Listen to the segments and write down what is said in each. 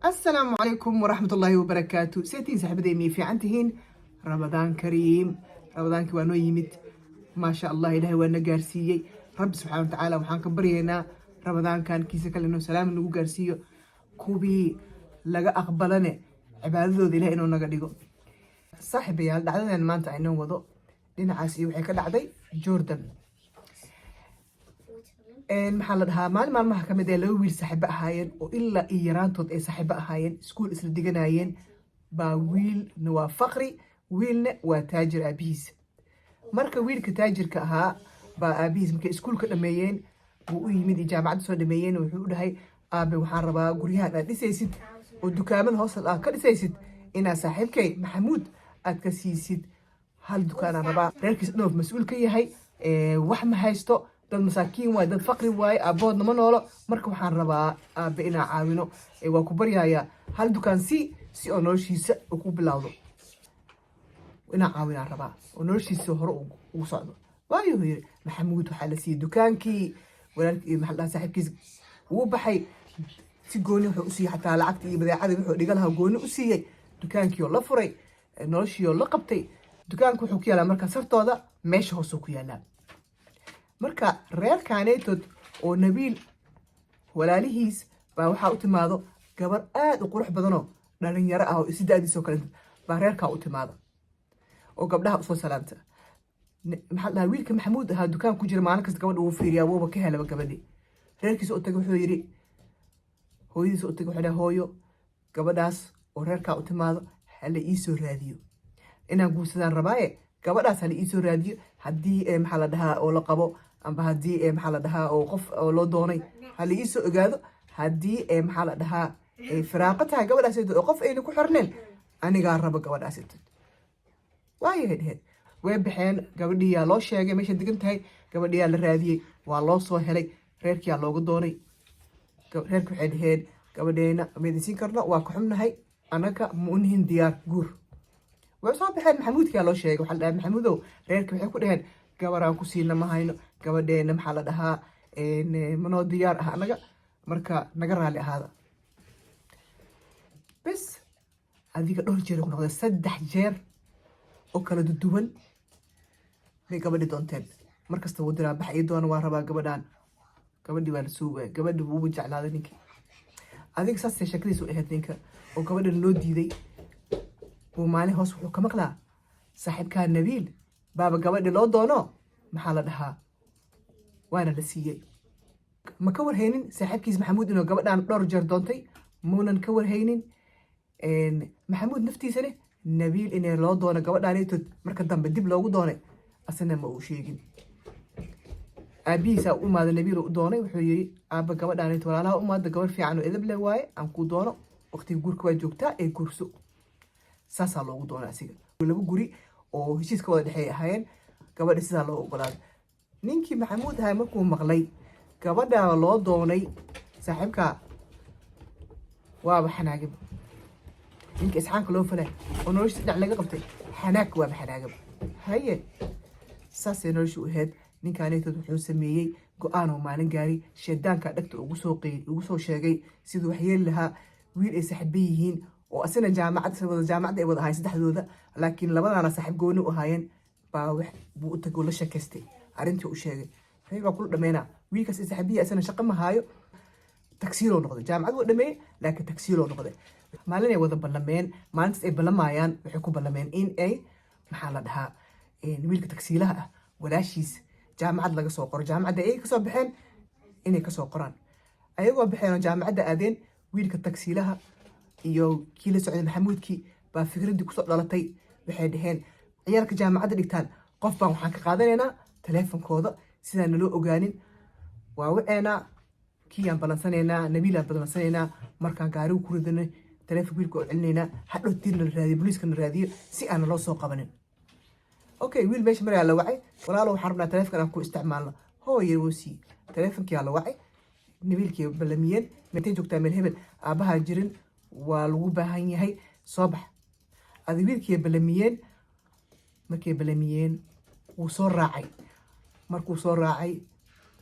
السلام عليكم ورحمة الله وبركاته. سيتين صاحبتي مي في عنتهين رمضان كريم. رمضان كوانو يمت ما شاء الله إلهي وانا قارسيي رب سبحانه وتعالى وحان كبرينا رمضان كان كيسا كلنا سلام نقو قارسيو كوبي لغا أقبلنا عبادة ذي لهي نونا قديقو صاحبي يال دعدنا ما انت عينو وضو لنا عاسي وحيكا دعدي جوردن maxaa la dhahaa maalin maalmaha ka mid ee laba wiil saaxiibo ahaayeen oo ilaa iyo yaraantood ay saaxiibo ahaayeen iskuul isla diganayeen baa wiilna waa faqri wiilna waa taajir aabihiis. marka wiilka taajirka ahaa baa aabihiis markay iskuulka dhameeyeen buu u yimid iyo jaamacadda soo dhameeyeen wuxuu u dhahay aabe waxaan rabaa guryahan aad dhisaysid oo dukaamada hoosal aad ka dhisaysid inaad saaxiibkay maxamuud aad ka siisid hal dukaanaan rabaa. reerkiis dhoof mas-uul ka yahay wax ma haysto dad masaakiin waay dad faqri waay aaboodna ma noolo marka waxaan rabaa aabe inaa caawino waa ku baryayaa hal dukaan si oo noloshiisa ku bilowdo inaa caawinaan rabaa oo noloshiisa hore ugu socdo. waayo yiri maxamuud waxaa la siiyey dukaankii walaalkii maxaa dhahaa saaxiibkiis uu baxay si gooni wuxuu u siiyey xataa lacagta iyo badeecadii wuxuu dhiga lahaa gooni u siiyey dukaankii oo la furay noloshii oo la qabtay. dukaanku wuxuu ku yaalaa markaa sartooda meesha hoosuu ku yaalaa. marka reerkaaneytood oo nabiil walaalihiis baa waxaa u timaado gabar aad u qurux badanoo dhalinyaro ah oo isi da-diisoo kale baa reerkaa u timaada oo gabdhaha usoo salaamta. maxaa dhahaa wiilka maxamuud ahaa dukaan ku jira maalin kasta gabadha uu fiiriyaa wooba ka helaba gabadhii. reerkiisa u tagay wuxuu yidhi hooyadiisa u tagay wuxuu dhahay hooyo gabadhaas oo reerkaa u timaado hala iisoo raadiyo inaan guursadaan rabaaye gabadhaas hala iisoo raadiyo haddii maxaa la dhahaa oo la qabo amba haddii maxaa la dhahaa oo qof oo loo doonay hala iisoo ogaado haddii maxaa la dhahaa firaaqo tahay gabadhaas oo qof ayna ku xirneen anigaa raba gabadhaas. waayahay dheheed way baxeen gabadhiyaa loo sheegay meesha degan tahay gabadhiyaa la raadiyey waa loo soo helay reerkiyaa looga doonay. reerki waxay dhaheen gabadheena meedisiin karno waa ka xubnahay anaga ma u nihin diyaar guur. way soo baxeen maxamuudkaa loo sheegay waxaa la dhahay maxamuudow reerki waxay ku dhaheen gabaraan ku siina ma hayno gabadheena maxaa la dhahaa manoo diyaar ah anaga marka naga raali ahaada. bes adiga dhowr jeer ku noqday 3 jeer oo kala duwan bay gabadhi doonteen markasta wuu diraa bax ii doona waa rabaa gabadhaan gabadhi waa la suugay gabadhi wuu jeclaaday ninkii adiga saasay shakadiisu ahayd ninka oo gabadhan loo diiday. uu maalin hoos wuxuu ka maqlaa saaxiibkaa nabiil baaba gabadhi loo doono maxaa la dhahaa waana la siiyey. ma ka warhaynin saaxiibkiis maxamuud inuu gabadhaan dhowr jeer doontay muunan ka warhaynin maxamuud naftiisane nabiil inay loo doono gabadhaanitood marka dambe dib loogu doonay asana ma uu sheegin. aabihiisaa u imaada nabiil u doonay wuxuu yiri aaba gabadhaanito walaalaha u imaada gabar fiican oo edab leh waaye aan ku doono waqtiga guurka waa joogtaa ee guurso saasaa loogu doonay asiga. laba guri oo heshiiska wada dhexeey ahaayeen gabadha sidaa loo ogolaaday. ninkii maxamuud ahay markuu maqlay gabadhaa loo doonay saaxiibkaa waaba xanaagib ninka isxaanka loo falay oo nolosha dhinac laga qabtay xanaag waaba xanaagib. haye saasay nolosha u ahayd. ninkaanetood wuxuu sameeyey go-aan oo maalin gaari sheedaanka dhagta ugu soo sheegay siduu waxyeeli lahaa wiil ay saaxiibo yihiin oo asina jaamacadda ay wada ahaayeen saddexdooda laakiin labadaana saaxiib gooni u ahaayeen baa buu u tagay oo la sheekaystay arrintii u sheegay. reer baa kula dhameynaa wiilkaas ay saaxiibihii asina shaqo ma haayo tagsiiloo noqday jaamacad waa dhameeyey laakiin tagsiiloo noqday. maalin ay wada ballameen maalintaas ay ballamayaan waxay ku ballameen in ay maxaa la dhahaa wiilka tagsiilaha ah walaashiis jaamacad laga soo qoro jaamacadda ay kasoo baxeen inay kasoo qoraan. ayagoo baxeen oo jaamacadda aadeen wiilka tagsiilaha iyo kii la socday maxamuudkii baa fikraddii kusoo dhalatay. waxay dhaheen ciyaalka jaamacadda dhigtaan qof baan waxaan ka qaadanaynaa taleefonkooda sidaan naloo ogaanin waa waceenaa kiyaan ballansanaynaa nabiilaan ballansanaynaa markaan gaarigu ku ridanay taleefonka wiilka oo celinaynaa hadhow tiirna la raadiyo booliiska na raadiyo si aan naloo soo qabanin. okay wiil meesha marayaa la wacay walaalo waxaan rabnaa taleefonkan aan ku isticmaalno hooye woosii taleefonkiyaa la wacay nabiilkii ballamiyeen meentay joogtaa meel hebel aabahaa jirin waa lagu baahan yahay soo bax. adi wiilkii ballamiyeen markay ballamiyeen wuu soo raacay. markuu soo raacay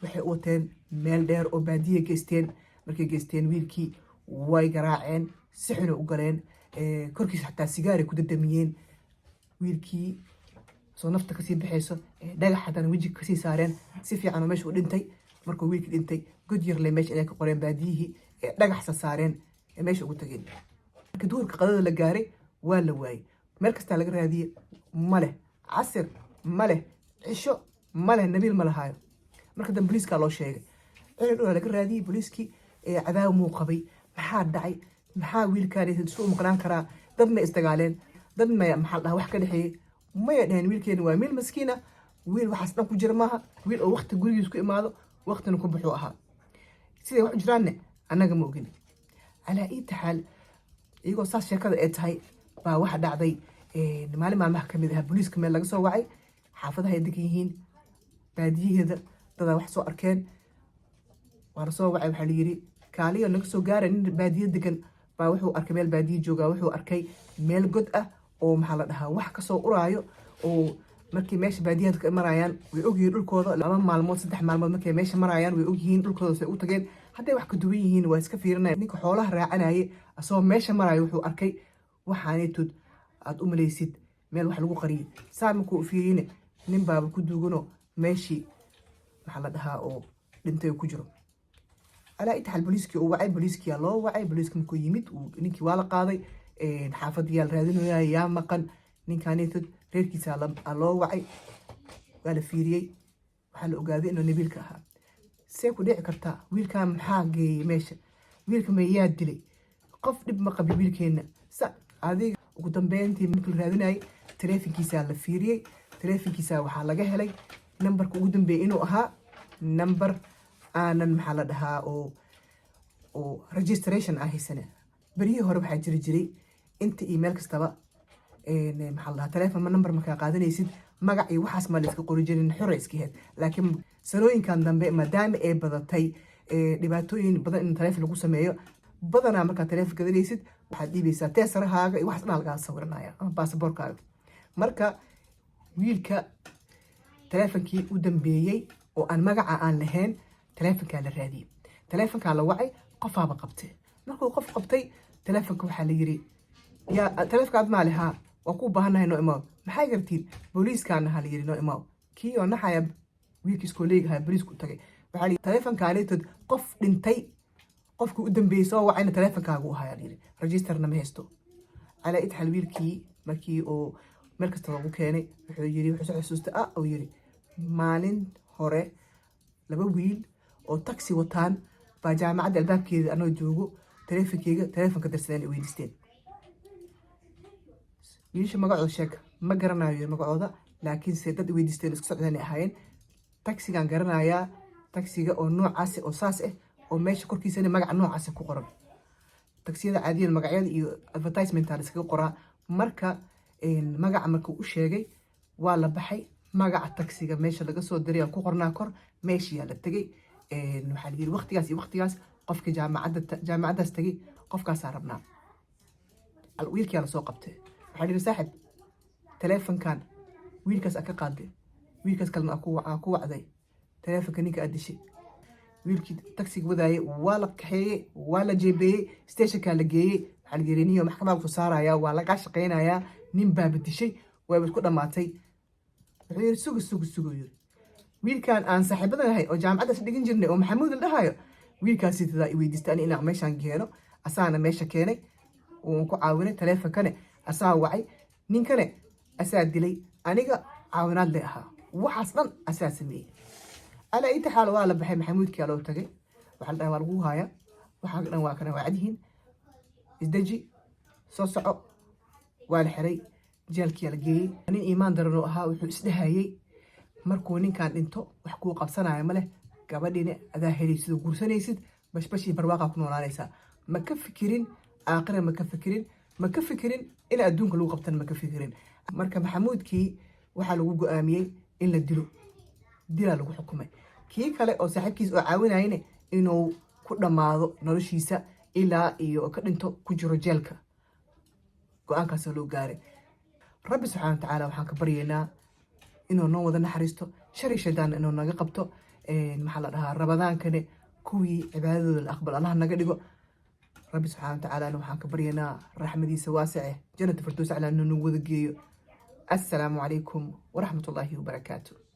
waxay u wateen meel dheer oo baadiye geysteen. markay geysteen wiilkii way garaaceen sixina u galeen korkiisa xataa sigaari ku dadamiyeen wiilkii soo nafta kasii baxayso dhagax haddana wejiga kasii saareen si fiican oo meesha u dhintay markuu wiilkii dhintay god yarle meesha inay ka qoreen baadiyihii dhagaxsa saareen meesha ugu tageen marka duhurka qadada la gaaray waa la waayey meel kastaa laga raadiyey ma leh casir ma leh cisho ma leh nabiil ma lahaayo marka dambe booliiskaa loo sheegay cilin dhulaa laga raadiyey booliiskii cadaab muu qabay maxaa dhacay maxaa wiilkaan isu maqnaan karaa dad may isdagaaleen dad may maxaa dhaha wax ka dhexeeyey maya dhaheen wiilkeena waa wiil maskiina wiil waxaas dhan ku jira maaha wiil oo waqti gurigiis ku imaado waqtina ku buxuu ahaa siday wax u jiraanne annaga ma ogin calaa ii taxaal iyagoo saas sheekada ay tahay baa waxa dhacday maalin maalmaha ka mid ah booliiska meel laga soo wacay xaafadaha ay degan yihiin baadiyaheeda dadaa wax soo arkeen waa la soo wacay waxaa la yidhi kaaliyo naga soo gaara nin baadiye degan baa wuxuu arkay meel baadiye joogaa wuxuu arkay meel god ah oo maxaa la dhahaa wax kasoo uraayo oo markii meesha baadiyaha dadka marayaan way ogyihiin dhulkooda 2 maalmood 3 maalmood markay meesha marayaan way ogyihiin dhulkooda say u tageen hadday wax ka duwan yihiin waa iska fiirinaya ninka xoolaha raacanayay asagoo meesha maraayo wuxuu arkay waxaanitood aad u malaysid meel wax lagu qariyay saa markuu fiiriyeyne nin baaba ku duuganoo meeshii maxaa la dhahaa oo dhintay ku jiro alaa intaxal booliiskii uu wacay booliiskiyaa loo wacay booliiska markuu yimid ninkii waa la qaaday xaafadiyaa la raadinaya yaa maqan ninkaanitood reerkiisa loo wacay waa la fiiriyey waxaa la ogaaday inuu nabiilka ahaa see ku dhici kartaa wiilkaan maxaa geeyey meesha wiilka mayaa dilay qof dhib ma qabi wiilkeenna sa adiga ugu dambeyntii markii la raadinayay taleefankiisaa la fiiriyey taleefankiisa waxaa laga helay nambarka ugu dambeeyey inuu ahaa nambar aanan maxaa la dhahaa oo registration ah haysane beryihii hore waxaa jiri jiray inta iyo meel kastaba maxaa la dhahaa taleefon nambar markaa qaadanaysid magac iyo waxaas ma la iska qori jirin xore iska heed laakiin sanooyinkan dambe maadaama ay badatay dhibaatooyin badan in taleefon lagu sameeyo badanaa markaa taleefon gadanaysid waxaad dhiibaysaa teesarahaaga iyo waxaas dhan lagaa sawiranaya ama baasaboorkaaga marka wiilka taleefonkii u dambeeyey oo aan magaca aan lahayn taleefonkaa la raadiyey taleefonkaa la wacay qofaaba qabtay markuu qof qabtay taleefonka waxaa la yiri yaa taleefonka aad maali haa waa ku baahannahay noo imaaw maxay gartiin booliiskaana haa la yiri noo imaaw kii oo naxaya wiilkii iskooleega ahaa booliisku tagay waxaa la yiri taleefonkaanitood qof dhintay qofkii u dambeeyey soo wacayna taleefonkaagu ahaa la yiri registerna ma haysto calaa idxal wiilkii markii oo meel kasta lagu keenay wuxuu soo xusuustay oo yiri maalin hore 2 wiil oo taxi wataan baa jaamacadda albaabkeeda anoo joogo taleefonka darsadeen ay weydiisteen wiilasha magacooda sheeg ma garanayo magacooda laakiin se dad weydiisteen isku socdeen ay ahaayeen taxigaan garanayaa taxiga oo noocaasi oo saas ah oo meesha korkiisana magaca noocaasi ku qoran taxiyada caadiyan magacyada iyo advertisement la iskaga qoraa marka magaca markuu u sheegay waa la baxay magaca taxiga meesha laga soo diray ku qornaa kor meeshii la tagay waxaa la yiri waqtigaas iyo waqtigaas qofka jaamacadaas tagay qofkaasaa rabnaa wiilkii la soo qabtay waxaa la yiri saaxib taleefonkan wiilkaas ka qaaday wiilkaas kalena ku wacday taleefonka ninka aad dishay wiilkii taxiga wadaayay waa la kaxeeyey waa la jeebeeyey stationka la geeyey waxaa la yiri niyo maxkamada ku saaraya waa laga shaqeynayaa nin baa bedishay way isku dhamaatay wuxuu yiri sugu yiri wiilkan aan saaxiibada lahay oo jaamacadaas dhigin jirnay oo maxamuud la dhahayo wiilkaasi sidaa i weydiistaan inaan meeshaan keeno asaana meesha keenay oo ku caawinay taleefonkane asaa wacay ninkane asaa dilay aniga caawinaad leh ahaa waxaas dhan asaa sameeyey alaa inta xaal waa la baxay maxamuudkii loo tagay waxaa la dhahay waa lagu hayaa waxaa dhan waa kana wacdihiin isdaji soo soco waa la xiray jeelkii la geeyey nin iimaan daran oo ahaa wuxuu isdhahayay markuu ninkan dhinto wax kuu qabsanaya ma leh gabadhiina adaa helaysid oo guursanaysid bashbashii barwaaqaa ku noolaanaysaa ma ka fikirin aakhira ma ka fikirin in adduunka lagu qabtan ma ka fikirin marka maxamuudkii waxaa lagu go'aamiyey in la dilaa lagu xukumay kii kale oo saaxiibkiis oo caawinayne inuu ku dhammaado noloshiisa ilaa iyo ka dhinto ku jiro jeelka go'aankaasoo loo gaaray rabbi subxaana watacaala waxaan ka baryaynaa inuu noo wada naxariisto shari shaydaan inuu naga qabto maxaa la dhahaa rabadaankane kuwii cibaadadooda la aqbal allaha naga dhigo ربي سبحانه وتعالى نوحان كبرينا رحمة دي سواسعه جنة فردوس على أنه نوذ السلام عليكم ورحمة الله وبركاته.